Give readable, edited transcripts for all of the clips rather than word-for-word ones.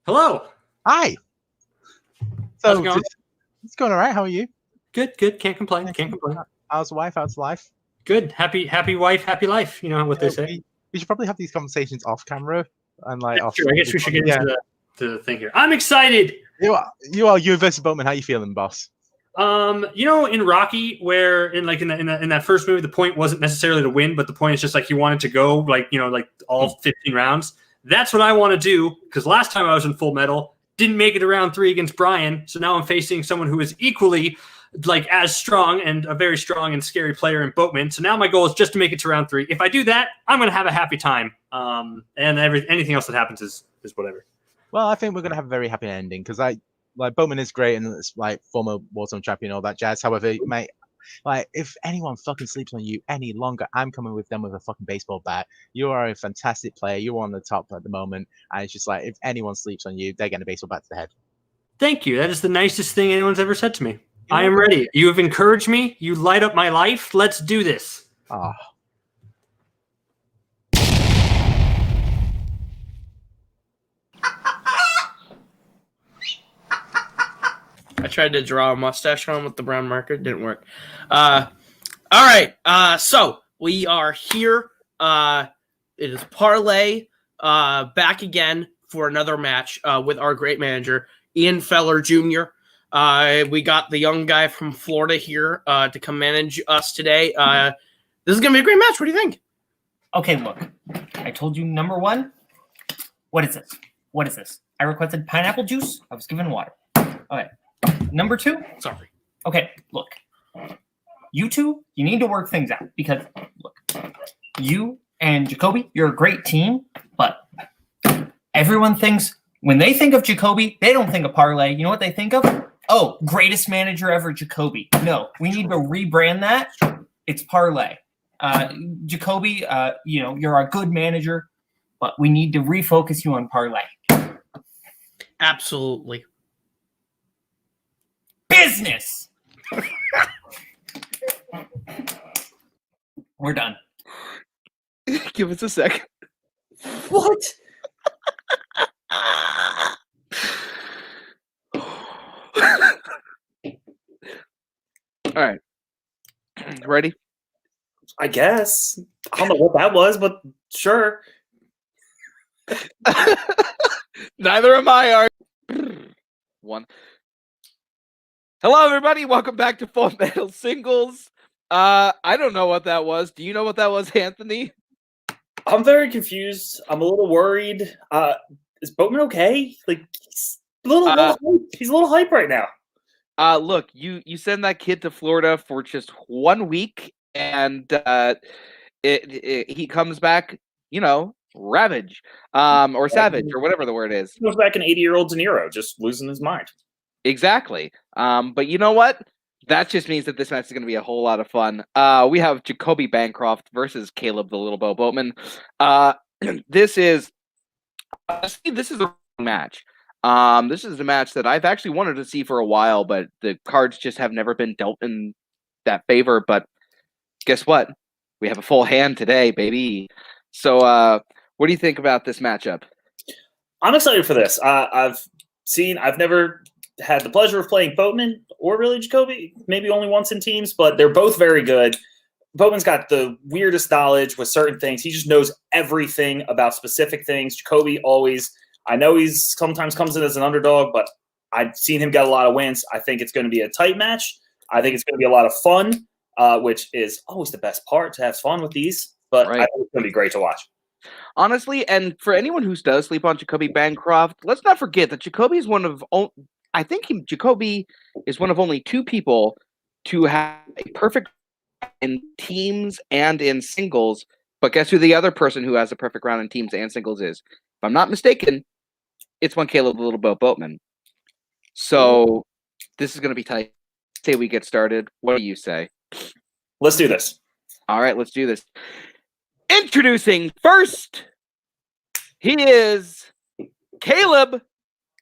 Hello. Hi. How's it going? It's going all right. How are you? Good. Can't complain. How's the wife? How's life? Good. Happy wife, happy life. You know what they say. We should probably have these conversations off camera and off. True. I guess we should get into the thing here. I'm excited. You are University Boatman. How you feeling, boss? In Rocky, where in that first movie, the point wasn't necessarily to win, but the point is just like you wanted to go all 15 rounds. That's what I want to do, because last time I was in Full Metal, didn't make it to round 3 against Brian. So now I'm facing someone who is equally as strong and a very strong and scary player in Boatman. So now my goal is just to make it to round 3. If I do that, I'm going to have a happy time. And anything else that happens is whatever. Well, I think we're going to have a very happy ending, because Boatman is great and it's former Warzone champion, all that jazz. However, mate, if anyone fucking sleeps on you any longer, I'm coming with them with a fucking baseball bat. You are a fantastic player. You're on the top at the moment. And it's just if anyone sleeps on you, they're getting a baseball bat to the head. Thank you. That is the nicest thing anyone's ever said to me. I am ready. You have encouraged me. You light up my life. Let's do this. Oh. I tried to draw a mustache on with the brown marker. It didn't work. All right. So we are here. It is Parlay back again for another match with our great manager, Ian Feller Jr. We got the young guy from Florida here to come manage us today. This is going to be a great match. What do you think? Okay, look. I told you, number 1. What is this? What is this? I requested pineapple juice. I was given water. Okay. Number 2, sorry. Okay, look. You two, you need to work things out because, look, you and Jacoby, you're a great team, but everyone thinks, when they think of Jacoby, they don't think of Parlay. You know what they think of? Oh, greatest manager ever, Jacoby. No, we need to rebrand that. It's Parlay. Jacoby, you're a good manager, but we need to refocus you on Parlay. Absolutely. Business. We're done. Give us a second. What? All right. Ready? I guess. I don't know what that was, but sure. Neither am I. One. Hello, everybody. Welcome back to Full Metal Singles. I don't know what that was. Do you know what that was, Anthony? I'm very confused. I'm a little worried. Is Boatman okay? He's a little hype. He's a little hype right now. Look, you send that kid to Florida for just 1 week, and he comes back, ravage, or savage, or whatever the word is. He goes back an 80-year-old De Niro, just losing his mind. Exactly. But you know what? That just means that this match is going to be a whole lot of fun. We have Jacoby Bancroft versus Caleb the Little Boat Boatman. This is a match. This is a match that I've actually wanted to see for a while, but the cards just have never been dealt in that favor. But guess what? We have a full hand today, baby. So what do you think about this matchup? I'm excited for this. I've never had the pleasure of playing Boatman or really Jacoby, maybe only once in teams, but they're both very good. Boatman's got the weirdest knowledge with certain things. He just knows everything about specific things. Jacoby always, I know he's sometimes comes in as an underdog, but I've seen him get a lot of wins. I think it's going to be a tight match. I think it's going to be a lot of fun, which is always the best part, to have fun with these. But right. I think it's going to be great to watch. Honestly, and for anyone who does sleep on Jacoby Bancroft, let's not forget that Jacoby is Jacoby is one of only 2 people to have a perfect in teams and in singles. But guess who the other person who has a perfect round in teams and singles is? If I'm not mistaken, it's one Caleb the Little Boat Boatman. So this is going to be tight. Say we get started. What do you say? Let's do this. All right, let's do this. Introducing first, he is Caleb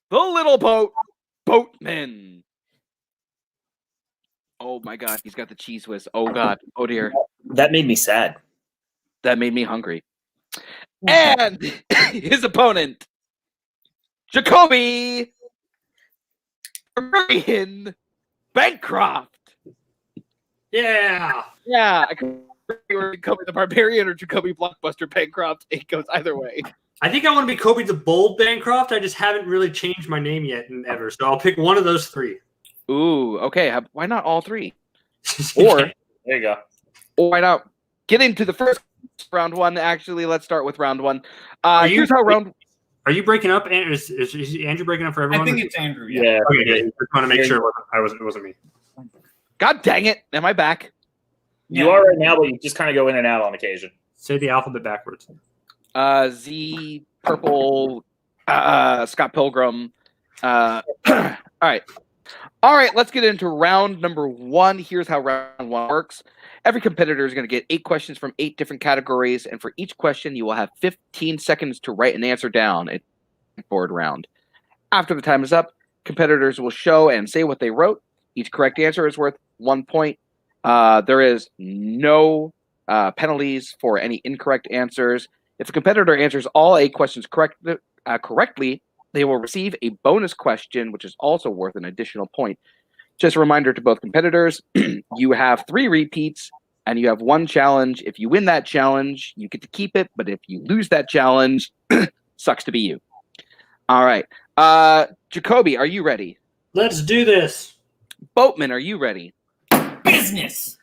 the Little Boat Boatman. Oh my God, he's got the cheese whiz. Oh God, oh dear. That made me sad. That made me hungry. And his opponent, Jacoby Barbarian Bancroft. Yeah. Yeah, I could you were Jacoby the Barbarian or Jacoby Blockbuster Bancroft. It goes either way. I think I want to be Kobe the Bold Bancroft. I just haven't really changed my name yet and ever. So I'll pick one of those three. Ooh, okay. Why not all three? Or There you go. or why not get into the first round one? Actually, let's start with round one. Are you- Here's how round. Are you breaking up? Is Andrew breaking up for everyone? I think it's Andrew. Yeah. Yeah. Okay, good. Just want to make sure it wasn't me. God dang it! Am I back? You are right now, but you just kind of go in and out on occasion. Say the alphabet backwards. Z Purple, Scott Pilgrim. All right. Let's get into round number one. Here's how round one works. Every competitor is going to get 8 questions from 8 different categories, and for each question, you will have 15 seconds to write an answer down. It's a board round. After the time is up, competitors will show and say what they wrote. Each correct answer is worth 1 point. There is no penalties for any incorrect answers. If a competitor answers all 8 questions correctly, they will receive a bonus question, which is also worth an additional point. Just a reminder to both competitors, you have 3 repeats and you have 1 challenge. If you win that challenge, you get to keep it. But if you lose that challenge, sucks to be you. All right. Jacoby, are you ready? Let's do this. Boatman, are you ready? Business.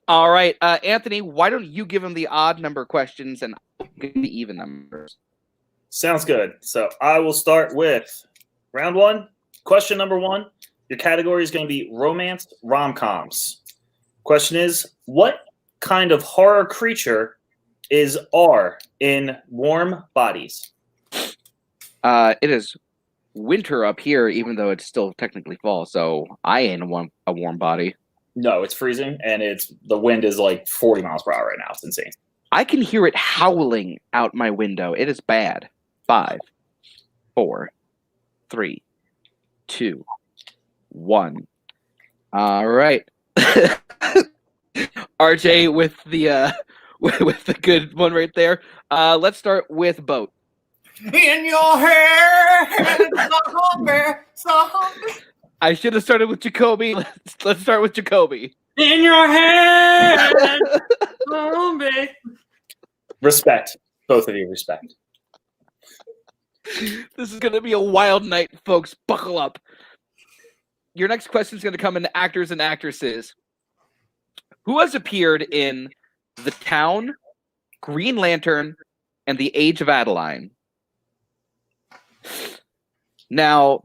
All right. Anthony, why don't you give him the odd number questions and I'll give him the even numbers? Sounds good. So I will start with round one. Question number 1. Your category is going to be romance rom-coms. Question is, what kind of horror creature is R in Warm Bodies? It is winter up here, even though it's still technically fall. So I ain't a warm body. No, it's freezing, and the wind is like 40 miles per hour right now. It's insane. I can hear it howling out my window. It is bad. 5, 4, 3, 2, 1. All right. RJ with the with the good one right there. Let's start with Boat. In your hair, zombie. I should have started with Jacoby. Let's start with Jacoby. In your head, zombie. Respect. Both of you respect. This is going to be a wild night, folks. Buckle up. Your next question is going to come in actors and actresses. Who has appeared in The Town, Green Lantern, and The Age of Adeline? Now,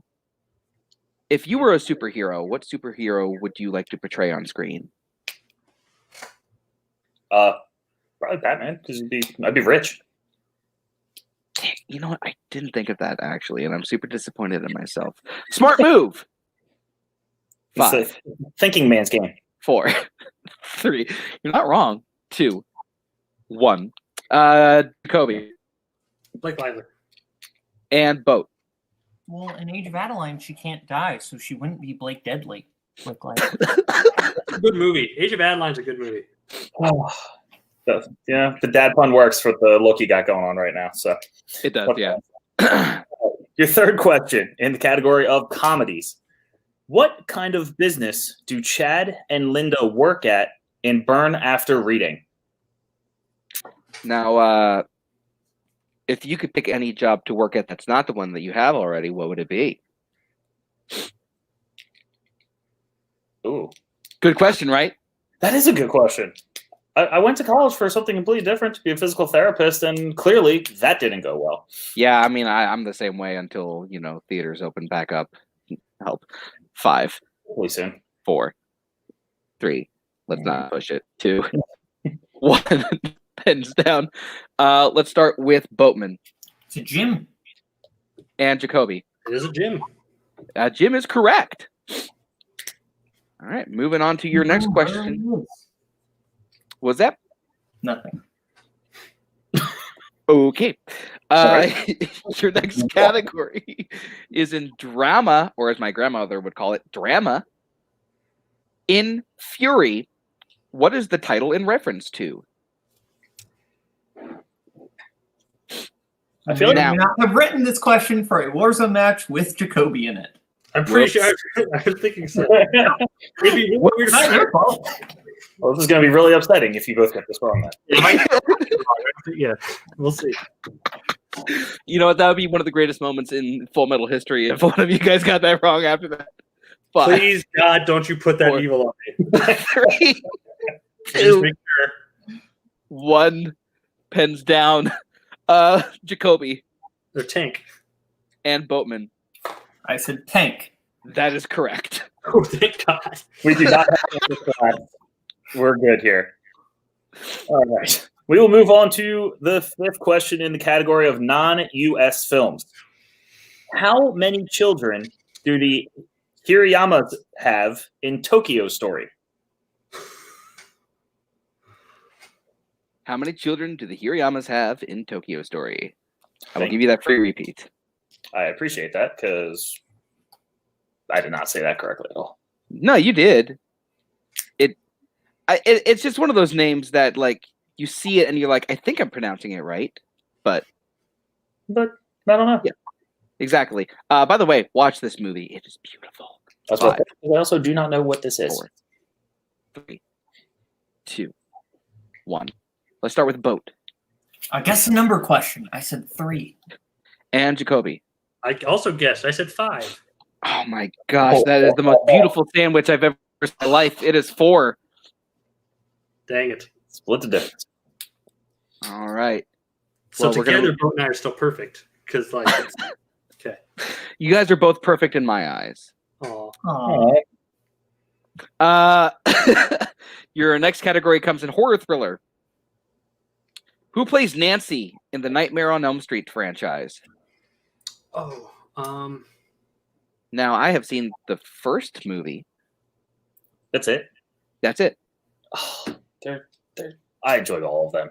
if you were a superhero, what superhero would you like to portray on screen? Probably Batman, because I'd be rich. You know what? I didn't think of that, actually, and I'm super disappointed in myself. Smart move! It's 5, a thinking man's game. 4, 3. You're not wrong. 2, 1. Jacoby Blake Lively. and Boat. Well, in Age of Adeline, she can't die, so she wouldn't be Blake Deadly. Blake Lively. Good movie. Age of Adeline's a good movie. Oh, the dad pun works for the look you got going on right now. So It does, yeah. Your third question in the category of comedies. What kind of business do Chad and Linda work at in Burn After Reading? Now, if you could pick any job to work at that's not the one that you have already, what would it be? Ooh, Good question, right? that is a good question. I went to college for something completely different, to be a physical therapist, and clearly that didn't go well. Yeah, I mean, I'm the same way until, theaters open back up. Help. 5, Hopefully soon. 4, 3. Let's not push it. 2, 1. Pens down. Let's start with Boatman It's a gym. and Jacoby. It is a gym. Jim is correct. All right, moving on to your next question. Was that Nothing. okay? Your next category is in drama, or as my grandmother would call it, drama. In Fury, what is the title in reference to? I feel like Now- may not have written this question for a Warzone match with Jacoby in it. I'm pretty sure I was thinking so. Maybe It's not your fault. Well, this is going to be really upsetting if you both get this wrong. Then. yeah, we'll see. You know what? That would be one of the greatest moments in Full Metal history if one of you guys got that wrong after that. 5, Please, God, don't you put that 4, evil on me. 3, Just 2, make sure 1. Pens down. Jacoby they're tank. and Boatman. I said tank. That is correct. Oh, thank God. We do not have this class. We're good here. All right. We will move on to the 5th question in the category of non-U.S. films. How many children do the Hirayamas have in Tokyo Story? How many children do the Hirayamas have in Tokyo Story? I will give you that free repeat. I appreciate that because I did not say that correctly at all. No, you did. It's just one of those names that like you see it and you're like, I think I'm pronouncing it right, but I don't know. Yeah. exactly. By the way, watch this movie. It is beautiful. That's what I also do not know what this is. 4, 3, 2, 1. Let's start with Boat I guess a number question. I said 3. and Jacoby. I also guessed. I said 5. Oh my gosh, that is the most beautiful sandwich I've ever seen in my life. It is 4. Dang it. Split the difference. All right. So Well, we're together, gonna- Boat and I are still perfect. Because, like, it's, okay. You guys are both perfect in my eyes. Aw. Oh, Your next category comes in horror thriller. Who plays Nancy in the Nightmare on Elm Street franchise? Oh, Now, I have seen the first movie. That's it. That's it. Oh, I enjoyed all of them.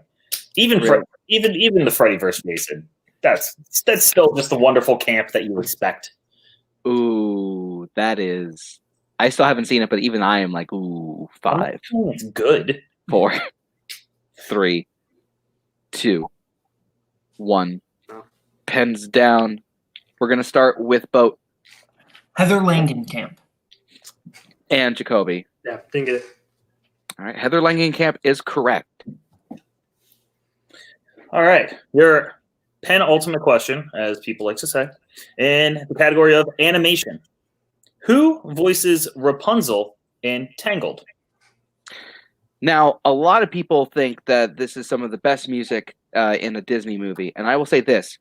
Even Really? even the Freddy vs. Jason. That's still just the wonderful camp that you expect. Ooh, that is. I still haven't seen it, but even I am like, ooh, 5, It's good. 4, 3, 2, 1. No. Pens down. We're gonna start with Boat Heather Langenkamp. and Jacoby. yeah, didn't get it. All right, Heather Langenkamp is correct. All right. Your penultimate question, as people like to say, in the category of animation. Who voices Rapunzel in Tangled? Now, a lot of people think that this is some of the best music in a Disney movie, and I will say this: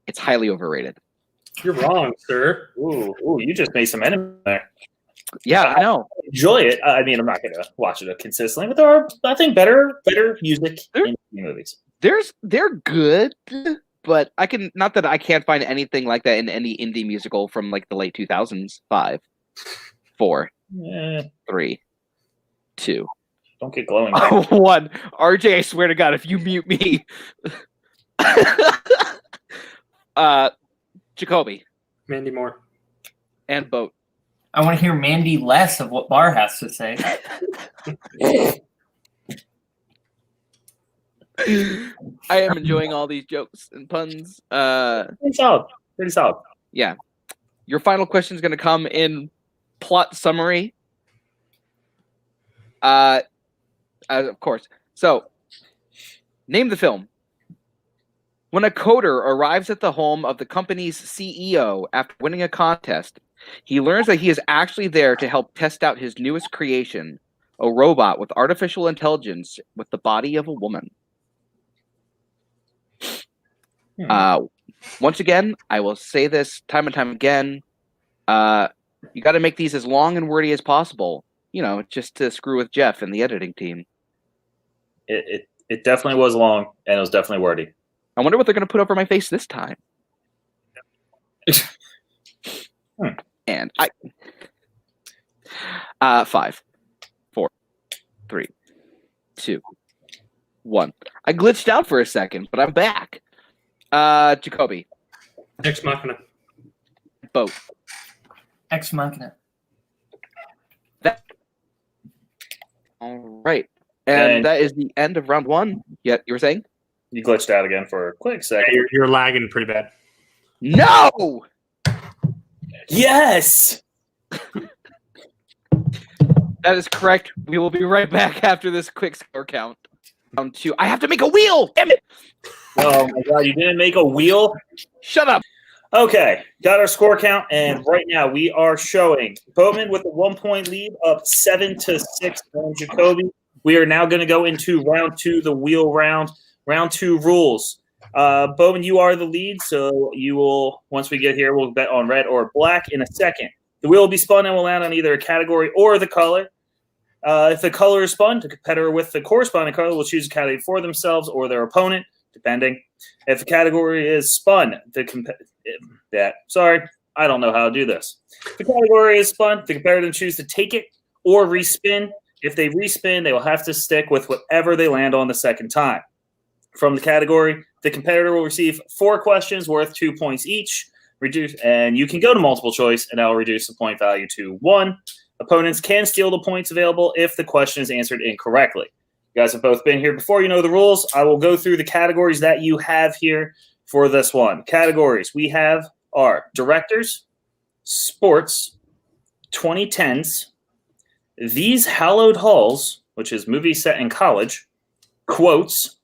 it's highly overrated. You're wrong, sir. Ooh, you just made some enemies there. Yeah, I know. Enjoy it. I mean, I'm not going to watch it consistently, but there are, I think, better music in movies. They're good, but I can not that I can't find anything like that in any indie musical from like the late 2000s. 5, 4, Eh, 3, 2, don't get glowing. 1. RJ, I swear to God, if you mute me, Jacoby Mandy Moore. and Boat. I want to hear Mandy less of what Bar has to say. I am enjoying all these jokes and puns. Pretty solid. Pretty solid. Yeah. Your final question is going to come in plot summary. Of course. So, name the film. When a coder arrives at the home of the company's CEO after winning a contest, he learns that he is actually there to help test out his newest creation, a robot with artificial intelligence with the body of a woman. Once again, I will say this time and time again. You got to make these as long and wordy as possible, you know, just to screw with Jeff and the editing team. It definitely was long, and it was definitely wordy. I wonder what they're going to put over my face this time. And 5, 4, 3, 2, 1. I glitched out for a second, but I'm back. Jacoby. Ex Machina. Boat. Ex Machina. All right. And that is the end of round 1. Yeah, you were saying? You glitched out again for a quick second. Yeah, you're lagging pretty bad. No! Yes! That is correct. We will be right back after this quick score count. Round 2. I have to make a wheel! Damn it! Oh my god, you didn't make a wheel? Shut up! Okay, got our score count, and right now we are showing Boatman with a 1-point lead, up 7-6 on Jacoby. We are now going to go into round 2, the wheel round. Round 2 rules. Boatman, you are the lead, so you will, once we get here, we'll bet on red or black in a second. The wheel will be spun and will land on either a category or the color. If the color is spun, the competitor with the corresponding color will choose a category for themselves or their opponent, depending. If the category is spun, sorry, I don't know how to do this. If the category is spun, the competitor can choose to take it or respin. If they respin, they will have to stick with whatever they land on the second time. From the category, the competitor will receive 4 questions worth 2 points each. And you can go to multiple choice, and that will reduce the point value to 1. Opponents can steal the points available if the question is answered incorrectly. You guys have both been here before. You know the rules. I will go through the categories that you have here for this one. Categories we have are directors, sports, 2010s, These Hallowed Halls, which is movies set in college, quotes,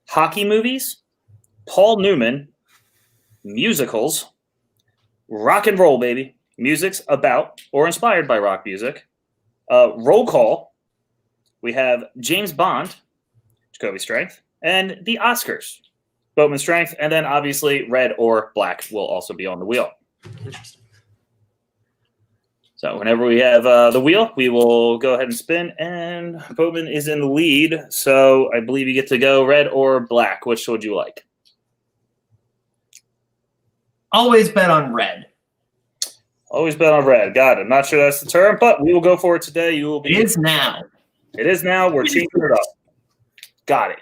hockey movies, Paul Newman, musicals, rock and roll, baby, music's about or inspired by rock music, roll call, we have James Bond, Jacoby Strength, and the Oscars, Boatman Strength, and then obviously red or black will also be on the wheel. Interesting. So whenever we have the wheel, we will go ahead and spin, and Boatman is in the lead. So I believe you get to go red or black. Which would you like? Always bet on red. Always bet on red. Got it. Not sure that's the term, but we will go for it today. You will be. It is now. It is now. We're changing it up. Got it.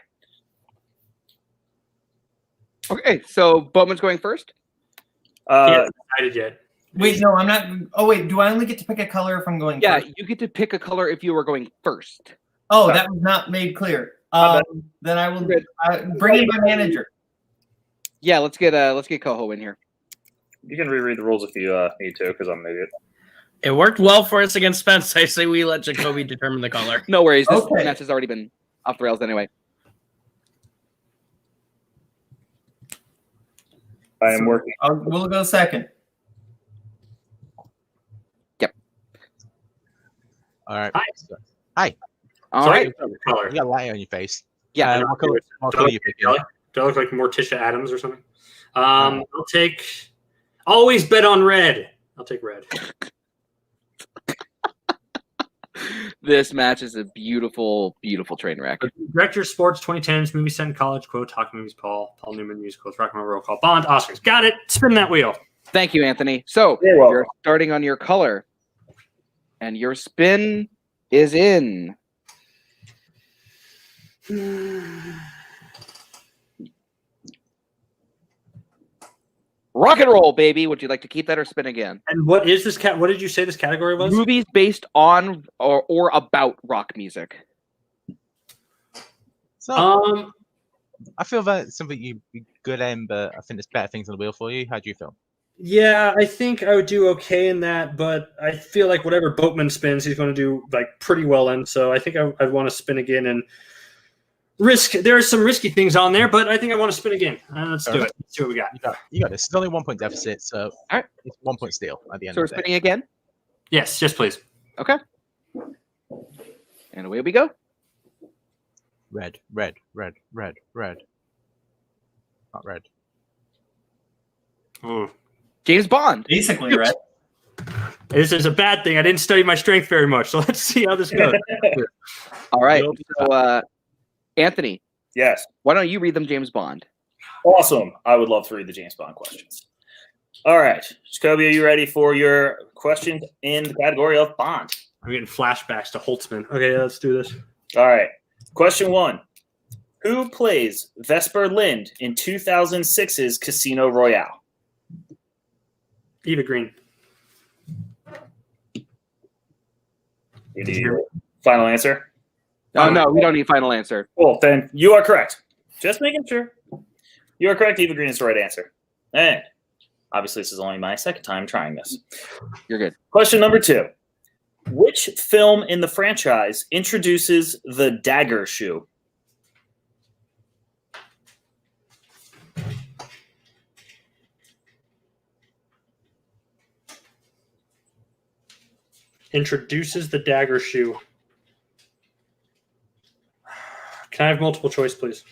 Okay, so Boatman's going first? He hasn't decided yet. Wait, no, I'm not. Oh, wait, do I only get to pick a color if I'm going Yeah, first? you get to pick a color if you were going first. Oh, that was not made clear. Then I will bring in my manager. Yeah, let's get Coho in here. You can reread the rules if you need to, because I'm an idiot. It worked well for us against Spence. I say we let Jacoby determine the color. No worries. This Okay. match has already been off the rails anyway. I am working. We'll go second. All right. Hi. All Sorry, right. color. You got light on your face. Yeah. What color you picking? Do I look like Morticia Adams or something? I'll take. Always bet on red. I'll take red. This match is a beautiful, beautiful train wreck. Director, sports, 2010s, movie set in college, quote, hockey movies, Paul Newman, musicals, rock and roll, roll call, Bond, Oscars. Got it. Spin that wheel. Thank you, Anthony. So You're welcome. you're starting on your color, and your spin is in. Rock and roll, baby. Would you like to keep that or spin again? And what is this cat? What did you say this category was? Movies based on or about rock music. So I feel that it's something you'd be good in, but I think there's better things on the wheel for you. How do you feel? Yeah, I think I would do okay in that, but I feel like whatever Boatman spins, he's going to do like pretty well in. So I think I'd want to spin again and risk. There are some risky things on there, but I think I want to spin again. Let's do it. Let's see what we got. You got this. It's only 1 point deficit, so All right. it's 1 point steal at the end So we're of the day. spinning again. Yes, yes, please. Okay. And away we go. Red, red, red, red, red. Not red. Ooh. James Bond. Basically, red. This is a bad thing. I didn't study my strength very much, so let's see how this goes. All right. So, Anthony, Yes. why don't you read them James Bond? Awesome. I would love to read the James Bond questions. All right. Jacoby, are you ready for your questions in the category of Bond? I'm getting flashbacks to Holtzman. Okay, let's do this. All right. Question 1. Who plays Vesper Lind in 2006's Casino Royale? Eva Green. You need your final answer? Oh, no, we don't need final answer. Well, then you are correct. Just making sure. You are correct. Eva Green is the right answer. And obviously, this is only my second time trying this. You're good. Question number 2. Which film in the franchise introduces the dagger shoe? Introduces the dagger shoe. Can I have multiple choice, please?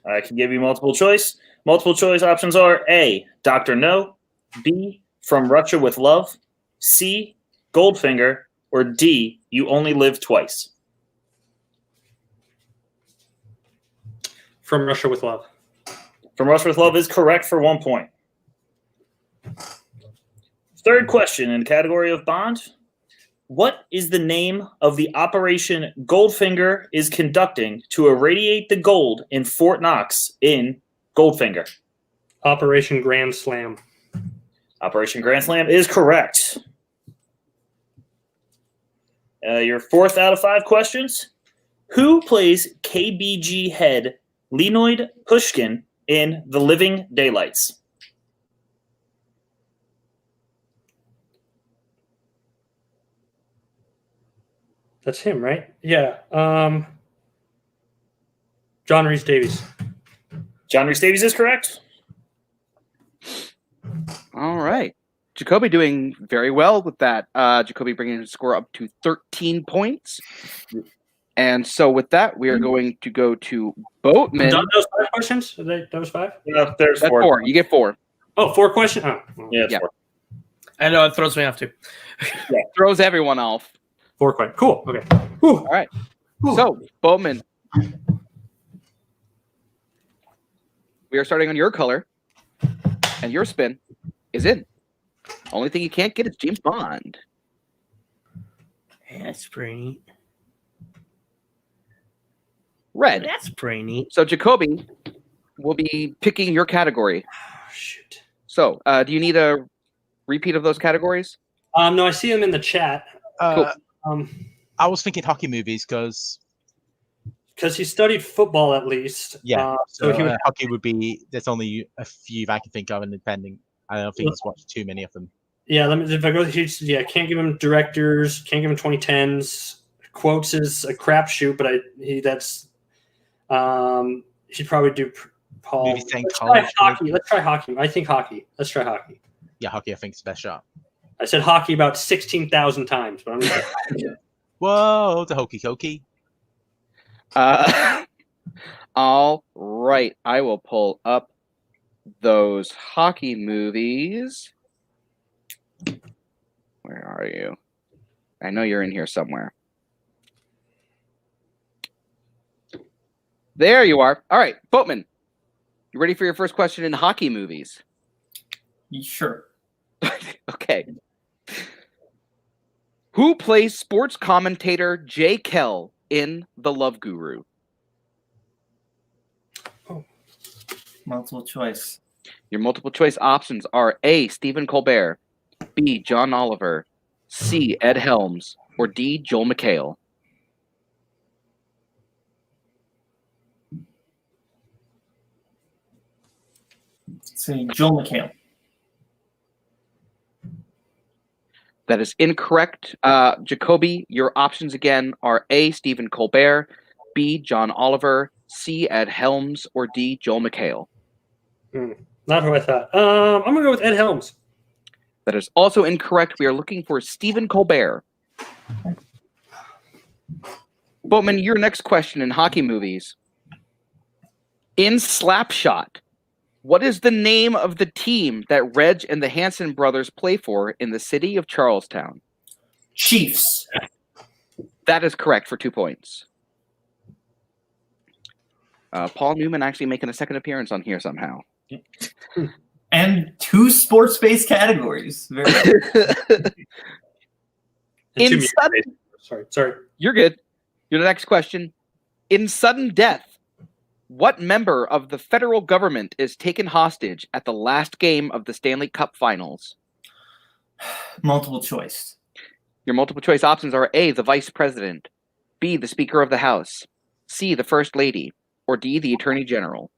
I can give you multiple choice. Multiple choice options are A, Dr. No, B, From Russia with Love, C, Goldfinger, or D, You Only Live Twice. From Russia with Love. From Russia with Love is correct for 1 point. Third question in the category of Bond. What is the name of the operation Goldfinger is conducting to irradiate the gold in Fort Knox in Goldfinger? Operation Grand Slam. Operation Grand Slam is correct. Your 4th out of 5 questions. Who plays KBG head Leonid Pushkin in The Living Daylights? That's him, right? Yeah. John Rhys Davies. John Rhys Davies is correct. All right. Jacoby doing very well with that. Jacoby bringing his score up to 13 points. And so with that, we are going to go to Boatman. Done those 5 questions? That was 5? No, there's That's 4. 4. You get 4. Oh, 4 questions? Oh. Yeah, it's Yeah. 4. I know it throws me off too. Throws everyone off. 4 questions. Cool. Okay. Whew. All right. Whew. So, Boatman, we are starting on your color, and your spin is in. Only thing you can't get is James Bond. That's pretty neat. Red. That's pretty neat. So, Jacoby will be picking your category. Oh, shoot. So, do you need a repeat of those categories? No, I see him in the chat. Uh, Um, I was thinking hockey movies because because he studied football at least. so he would, hockey would be. There's only a few I can think of, and depending, I don't think he's watched too many of them. yeah. Let me. If I go, can't give him directors. Can't give him 2010s. Quotes is a crapshoot, but he'd probably do Paul. Maybe saying Let's try college hockey. Let's try hockey. I think hockey. Let's try hockey. Yeah, hockey I think is the best shot. I said hockey about 16,000 times, but I'm gonna say Whoa, the hokey cokey. All right. I will pull up those hockey movies. Where are you? I know you're in here somewhere. There you are. All right, Boatman. You ready for your first question in hockey movies? Sure. Okay. Who plays sports commentator Jay Kell in The Love Guru? Multiple choice. Your multiple choice options are A, Stephen Colbert, B, John Oliver, C, Ed Helms, or D, Joel McHale. Say Joel McHale. That is incorrect. Jacoby, your options again are A, Stephen Colbert, B, John Oliver, C, Ed Helms, or D, Joel McHale. not who I thought. I'm gonna go with Ed Helms. That is also incorrect. We are looking for Stephen Colbert. Boatman, your next question in hockey movies. In Slapshot, what is the name of the team that Reg and the Hanson brothers play for in the city of Charlestown? Chiefs. That is correct for 2 points. Paul Newman actually making a second appearance on here somehow. And 2 sports-based categories. Very In sudden, Sorry. you're good. Your next question. In sudden death, what member of the federal government is taken hostage at the last game of the Stanley Cup Finals? multiple choice. Your multiple choice options are A, the Vice President, B, the Speaker of the House, C, the First Lady, or D, the Attorney General.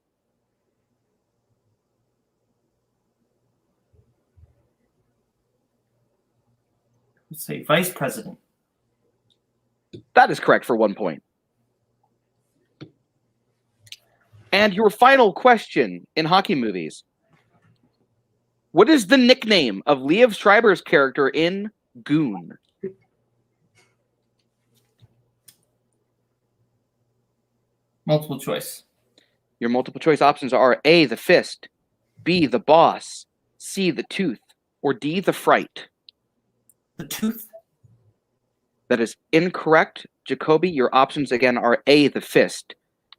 Let's say vice president. That is correct for 1 point. And your final question in hockey movies. What is the nickname of Liev Schreiber's character in Goon? Multiple choice. Your multiple choice options are A, the fist, B, the boss, C, the tooth, or D, the fright. The tooth. That is incorrect. Jacoby, your options again are A, the fist,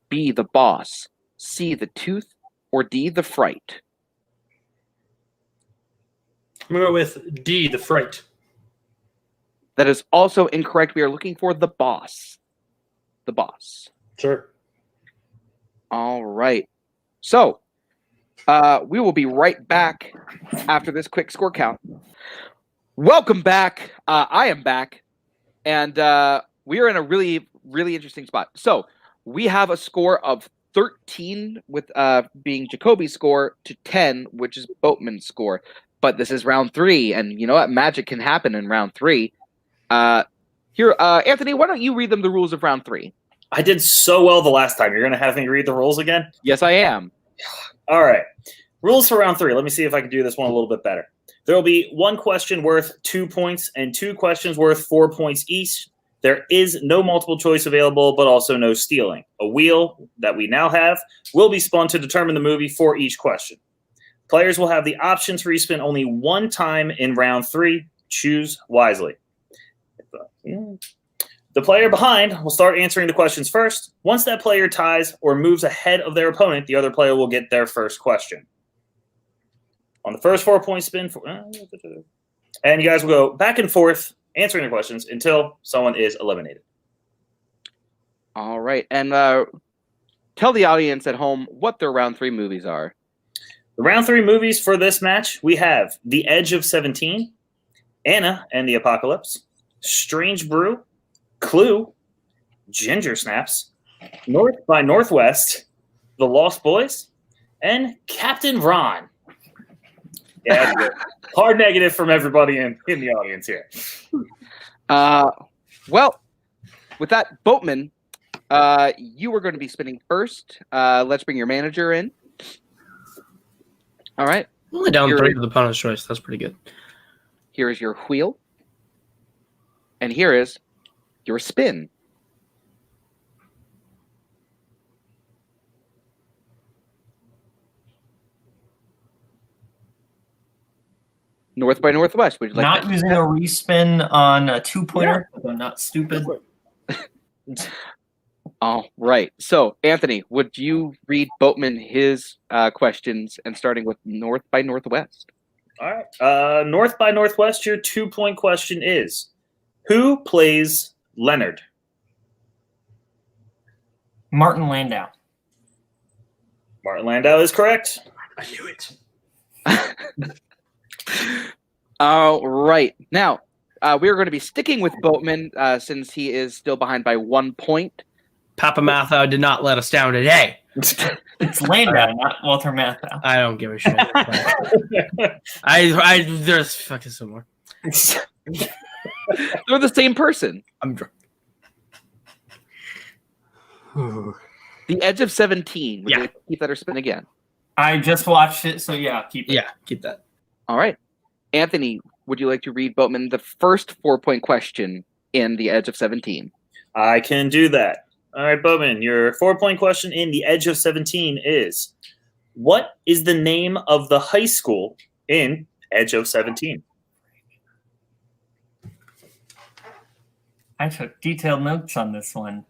B, the boss, C, the tooth, or D, the fright. I'm going to go with D, the fright. That is also incorrect. We are looking for the boss. The boss. Sure. All right. So, we will be right back after this quick score count. Welcome back. I am back. And we are in a really, really interesting spot. So, we have a score of 13 with being Jacoby's score to 10, which is Boatman's score. But this is round 3, and you know what? Magic can happen in round 3. Here, Anthony, why don't you read them the rules of round 3? I did so well the last time. You're going to have me read the rules again? Yes, I am. All right. Rules for round 3. Let me see if I can do this one a little bit better. There will be 1 question worth 2 points and 2 questions worth 4 points each. There is no multiple choice available, but also no stealing. A wheel that we now have will be spun to determine the movie for each question. Players will have the option to respin only 1 time in round 3. Choose wisely. The player behind will start answering the questions first. Once that player ties or moves ahead of their opponent, the other player will get their first question. On the first 4-point spin, and you guys will go back and forth answering the questions until someone is eliminated. All right. And tell the audience at home what their round 3 movies are. The round 3 movies for this match, we have The Edge of 17, Anna and the Apocalypse, Strange Brew, Clue, Ginger Snaps, North by Northwest, The Lost Boys, and Captain Ron. Yeah, hard negative from everybody in the audience here. Well, with that, Boatman, you are going to be spinning first. Let's bring your manager in. All right. Only down 3 to the opponent's choice. That's pretty good. Here is your wheel. And here is your spin. North by Northwest. Would you like Not that? using a respin on a 2-pointer. I'm not stupid. All right. So, Anthony, would you read Boatman his questions and starting with North by Northwest? All right. North by Northwest, your 2-point question is, who plays Leonard? Martin Landau. Martin Landau is correct. I knew it. All right. Now, we are going to be sticking with Boatman since he is still behind by 1 point. Papa Mathau did not let us down today. It's Landau, not Walter Matthau. I don't give a shit. There's fucking some more. They're the same person. I'm drunk. The Edge of 17. Would Yeah. you keep that or spin again? I just watched it, so yeah, keep it. Yeah, keep that. All right. Anthony, would you like to read Boatman the first 4-point question in The Edge of 17? I can do that. All right, Boatman, your 4-point question in The Edge of 17 is, what is the name of the high school in Edge of 17? I took detailed notes on this one.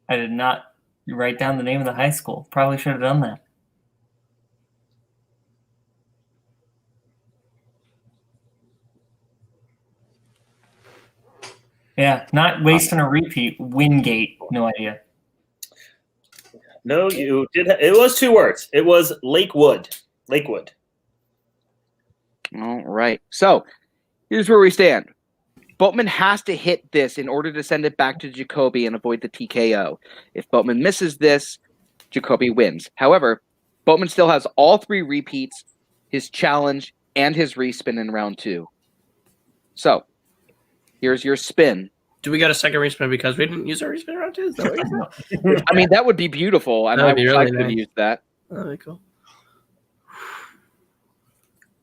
I did not write down the name of the high school. Probably should have done that. Yeah, not wasting a repeat. Wingate, no idea. No, you did. It was 2 words. It was Lakewood. Lakewood. All right. So here's where we stand. Boatman has to hit this in order to send it back to Jacoby and avoid the TKO. If Boatman misses this, Jacoby wins. However, Boatman still has all 3 repeats, his challenge, and his respin in round 2. So Here's your spin. Do we got a second respin because we didn't use our respin round 2? Is that what you said? I mean, that would be beautiful, and That I would be wish really I could have nice. used that. That'd be cool.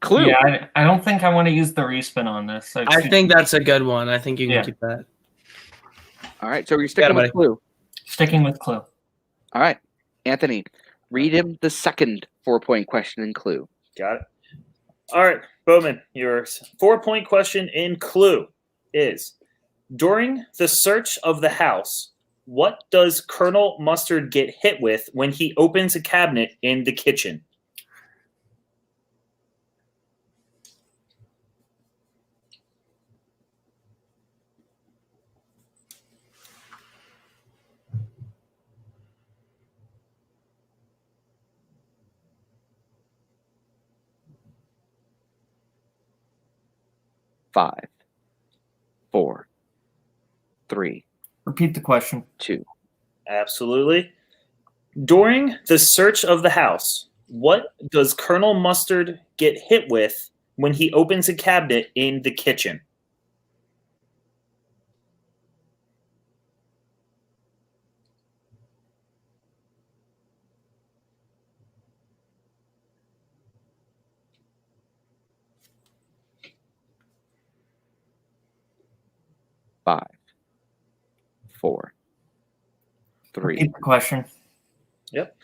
Clue. Yeah, I don't think I want to use the respin on this. I think that's a good one. I think you can Yeah. keep that. All right, so you're sticking Got it, with Clue. Sticking with Clue. All right, Anthony, read him the second 4-point question in Clue. Got it. All right, Bowman, your 4-point question in Clue is, during the search of the house, what does Colonel Mustard get hit with when he opens a cabinet in the kitchen? Five, 4, 3, Repeat the question. 2. Absolutely. During the search of the house, what does Colonel Mustard get hit with when he opens a cabinet in the kitchen? Five, 4, 3. Repeat the question. Yep.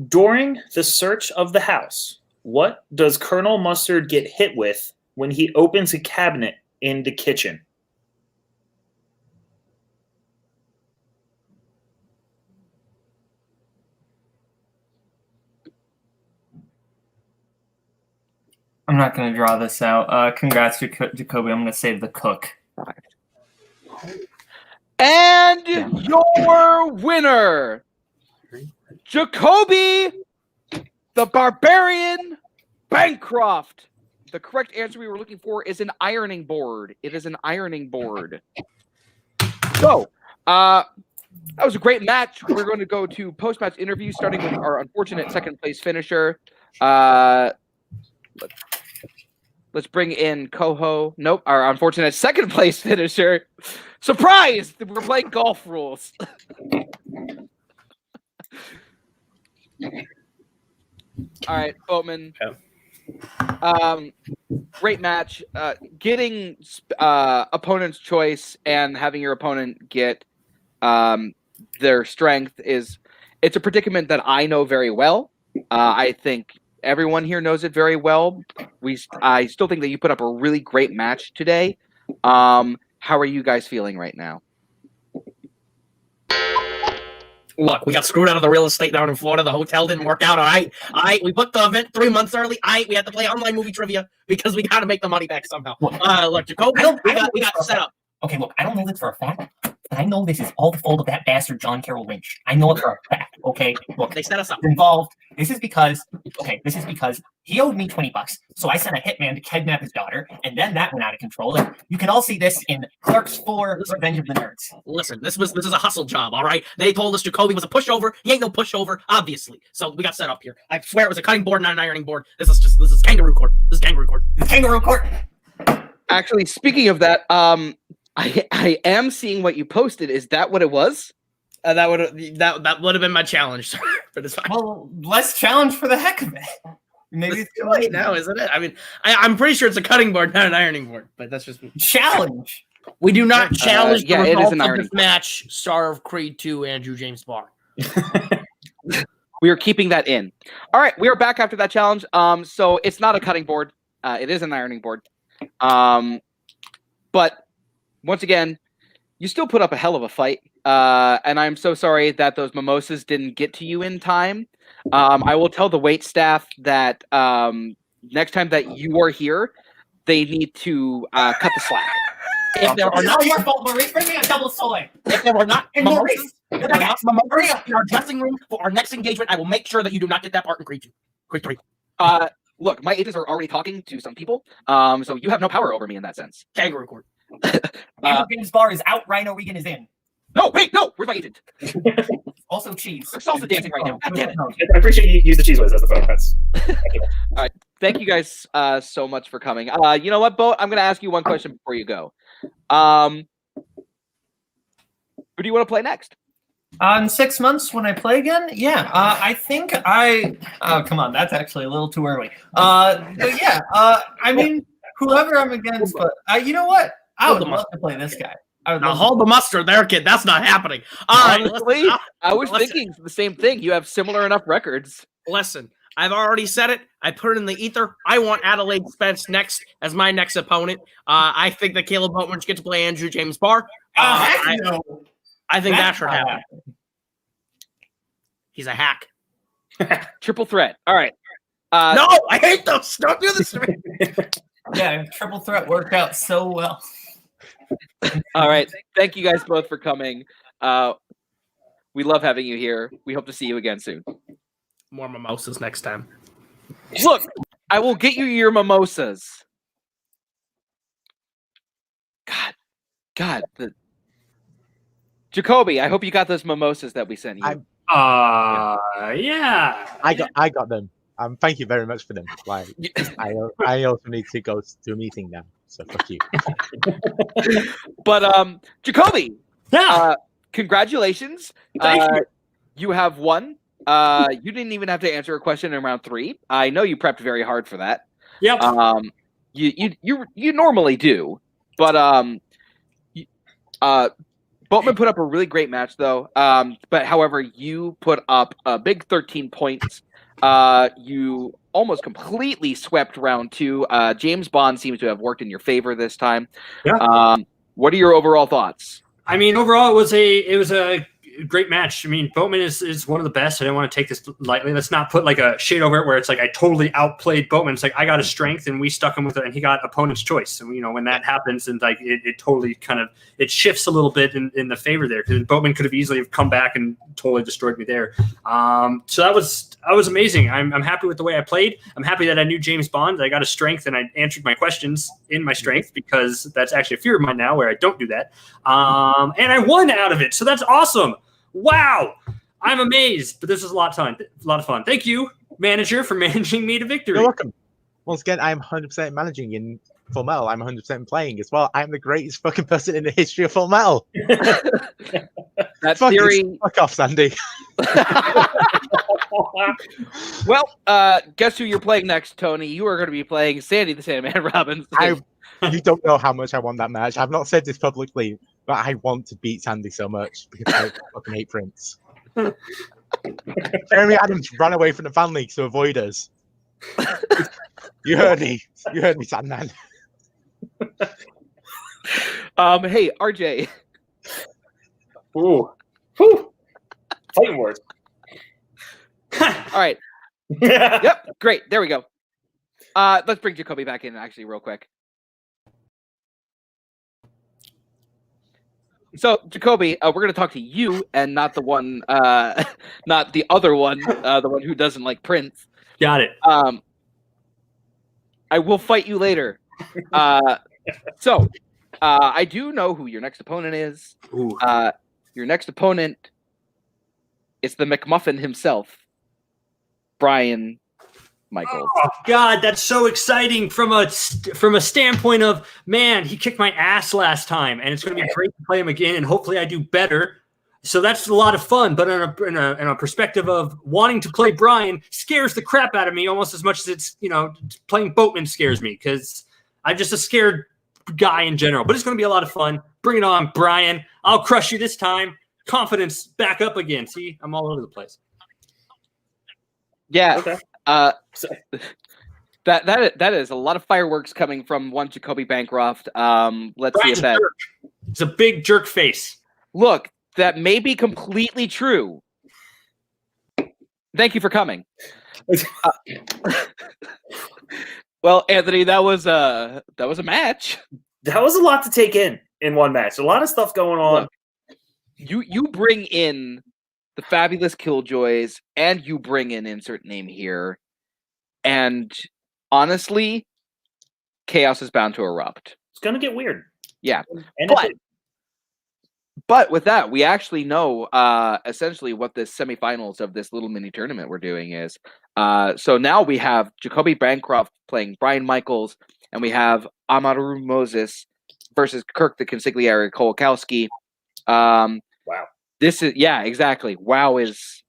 During the search of the house, what does Colonel Mustard get hit with when he opens a cabinet in the kitchen? I'm not going to draw this out. Congrats, Jacoby. I'm going to save the cook. 5. And your winner, Jacoby the Barbarian Bancroft. The correct answer we were looking for is an ironing board. It is an ironing board. So, that was a great match. We're going to go to post-match interviews, starting with our unfortunate second-place finisher. Let's bring in Coho. Nope, our unfortunate second-place finisher. Surprise! We're playing golf rules. All right, Boatman. Great match. Getting opponent's choice and having your opponent get their strength it's a predicament that I know very well. I think everyone here knows it very well. I still think that you put up a really great match today. How are you guys feeling right now? Look, we got screwed out of the real estate down in Florida. The hotel didn't work out. All right. We booked the event 3 months early. We had to play online movie trivia because we got to make the money back somehow. Look, Jacoby, we got set up. Okay, look, I don't know this for a fact, but I know this is all the fault of that bastard John Carroll Lynch. I know it for a fact, okay? Look, They set us up. involved. This is because he owed me $20, so I sent a hitman to kidnap his daughter, and then that went out of control. And you can all see this in Clerks 4, Revenge of the Nerds. Listen, this is a hustle job, all right? They told us Jacoby was a pushover. He ain't no pushover, obviously. So we got set up here. I swear it was a cutting board, not an ironing board. This is kangaroo court. This is kangaroo court. Kangaroo court. Actually, speaking of that, I am seeing what you posted. Is that what it was? That would have been my challenge for this fight. Well, let's challenge for the heck of it. Maybe It's too late now, isn't it? I mean, I'm pretty sure it's a cutting board, not an ironing board. But that's just me. challenge. We do not challenge yeah, the it is results an of ironing this match. Star of Creed 2, Andrew James Barr. We are keeping that in. All right, we are back after that challenge. So it's not a cutting board. It is an ironing board. But once again, you still put up a hell of a fight. And I'm so sorry that those mimosas didn't get to you in time. I will tell the wait staff that next time that you are here, they need to cut the slack. If there are not your fault, Maurice. Bring me a double sword. If there were not And mimosas, Maurice, if there were not mimosas in our dressing room for our next engagement, I will make sure that you do not get that part in Creed 2. Creed 3. Look, my agents are already talking to some people. So you have no power over me in that sense. Kangaroo court. James Barr is out. Rhino Regan is in. No, wait, no. Where's my agent? Also cheese. It's also dancing right now. God damn it. I appreciate you use the cheese whiz as the phone. That's thank you guys so much for coming. You know what, Boat? I'm gonna ask you one question before you go. Who do you want to play next? In 6 months when I play again, yeah, I think I. Oh, come on, that's actually a little too early. But yeah, I mean, whoever I'm against, but you know what? I would love to play this guy. I would Now love hold the mustard there, kid. That's not happening. All right, Honestly, listen, I was listen. thinking the same thing. You have similar enough records. Listen, I've already said it. I put it in the ether. I want Adelaide Spence next as my next opponent. I think that Caleb Boatman should get to play Andrew James Barr. no. I think that That's should not happen. happening. He's a hack. Triple threat. All right. No, I hate those. Don't do this to me. Yeah, triple threat worked out so well. All right. Thank you guys both for coming. We love having you here. We hope to see you again soon. More mimosas next time. Look, I will get you your mimosas. God, Jacoby, I hope you got those mimosas that we sent you. Yeah. I got them. Thank you very much for them. Like, I also need to go to a meeting now, so fuck you. But Jacoby, Yeah. congratulations. Thank you. You have won. You didn't even have to answer a question in round 3. I know you prepped very hard for that. Yep. You normally do, but Boatman put up a really great match though. But however, you put up a big 13 points. You almost completely swept round 2. James Bond seems to have worked in your favor this time. Yeah. What are your overall thoughts? I mean, overall, it was a great match. I mean, Boatman is one of the best. I didn't want to take this lightly. Let's not put like a shade over it where it's like I totally outplayed Boatman. It's like I got a strength and we stuck him with it, and he got opponent's choice. And when that happens, and like it totally kind of it shifts a little bit in the favor there, because Boatman could have easily have come back and totally destroyed me there. So that was amazing. I'm happy with the way I played. I'm happy that I knew James Bond. I got a strength and I answered my questions in my strength, because that's actually a fear of mine now where I don't do that. And I won out of it. So that's awesome. Wow. I'm amazed, but this was a lot of fun. Thank you, manager, for managing me to victory. You're welcome. Once again, I'm 100% managing in Full Metal. I'm 100% playing as well. I'm the greatest fucking person in the history of Full Metal. That theory. Fuck off, Sandy. Well, guess who you're playing next, Tony? You are going to be playing Sandy the Sandman Robbins. You don't know how much I want that match. I've not said this publicly, but I want to beat Sandy so much because I fucking hate Prince. Jeremy Adams ran away from the fan league to avoid us. You heard me. You heard me, Sandman. Hey, RJ. Ooh. Whew. Fighting words. All right. Yep. Great. There we go. Let's bring Jacoby back in actually real quick. So, Jacoby, we're going to talk to you and not the one, not the other one, the one who doesn't like Prince. Got it. I will fight you later. So, I do know who your next opponent is. Ooh. Your next opponent is the McMuffin himself, Brian Michaels. Oh God, that's so exciting from a standpoint of, man, he kicked my ass last time, and it's going to be great to play him again, and hopefully I do better. So that's a lot of fun. But in a perspective of wanting to play Brian scares the crap out of me almost as much as it's playing Boatman scares me, because I'm just a scared guy in general. But it's going to be a lot of fun. Bring it on, Brian. I'll crush you this time. Confidence back up again. See, I'm all over the place. Yeah. Okay. That is a lot of fireworks coming from one Jacoby Bancroft. Let's see if that. It's a big jerk face. Look, that may be completely true. Thank you for coming. Well, Anthony, that was a match. That was a lot to take in one match. A lot of stuff going on. Look, you bring in the fabulous Killjoys, and you bring in insert name here, and honestly, chaos is bound to erupt. It's gonna get weird. Yeah, And but with that, we actually know essentially what the semifinals of this little mini tournament we're doing is. So now we have Jacoby Bancroft playing Brian Michaels, and we have Amaru Moses versus Kirk the Consigliere Kolakowski. Wow. This is exactly. Wow. These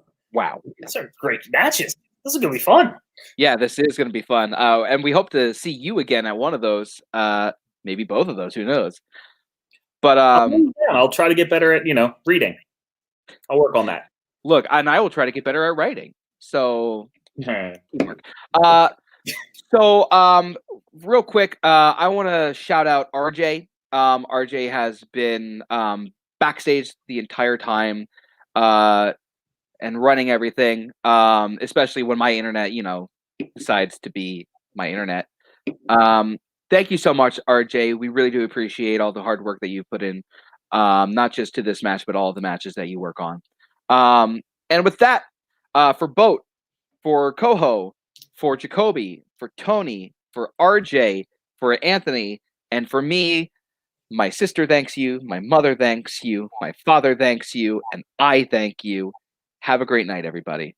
are great matches. This is gonna be fun. Yeah, this is going to be fun. And we hope to see you again at one of those. Maybe both of those. Who knows? But I'll try to get better at reading. I'll work on that. look, and I will try to get better at writing. So teamwork. Real quick, I want to shout out RJ. RJ has been backstage the entire time and running everything, especially when my internet, decides to be my internet. Thank you so much, RJ. We really do appreciate all the hard work that you put in, not just to this match, but all the matches that you work on. And with that, for Boat, for Coho, for Jacoby, for Tony, for RJ, for Anthony, and for me, my sister thanks you, my mother thanks you, my father thanks you, and I thank you. Have a great night, everybody.